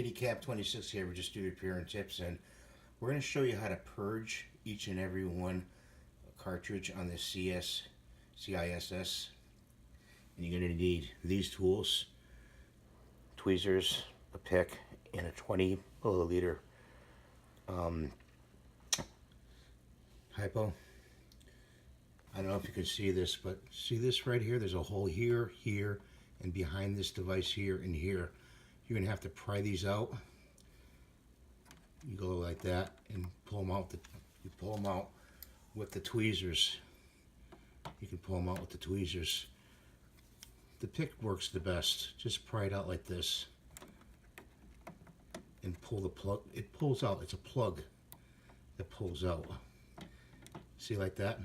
Cap 26 here. We're just doing repair and tips, and we're going to show you how to purge each and every one cartridge on the CISS. And you're going to need these tools: tweezers, a pick, and a 20 milliliter hypo. I don't know if you can see this, but see this right here? There's a hole here, here, and behind this device here and here. You're going to have to pry these out. You go like that and pull them out. You pull them out with the tweezers. You can pull them out with the tweezers. The pick works the best. Just pry it out like this and pull the plug. It pulls out. It's a plug that pulls out. See, like that?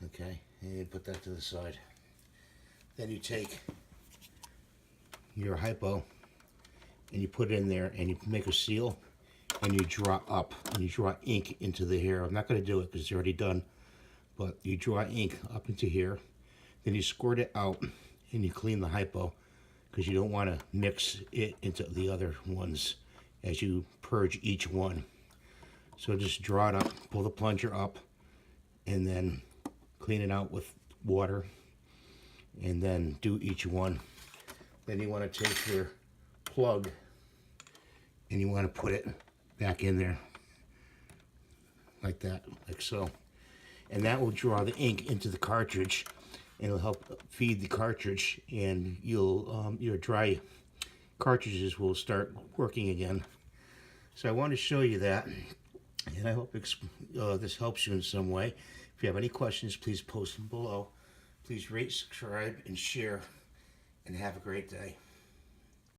Okay, and you put that to the side. Then you take your hypo and you put it in there and you make a seal and you draw up and you draw ink into the hair. I'm not going to do it because it's already done, but you draw ink up into here. Then you squirt it out and you clean the hypo because you don't want to mix it into the other ones as you purge each one. So just draw it up, pull the plunger up, and then clean it out with water, and then do each one. Then you want to take your plug and you want to put it back in there like that, like so. And that will draw the ink into the cartridge and it'll help feed the cartridge, and your dry cartridges will start working again. So I want to show you that, and I hope this helps you in some way. If you have any questions, please post them below. Please rate, subscribe, and share, and have a great day.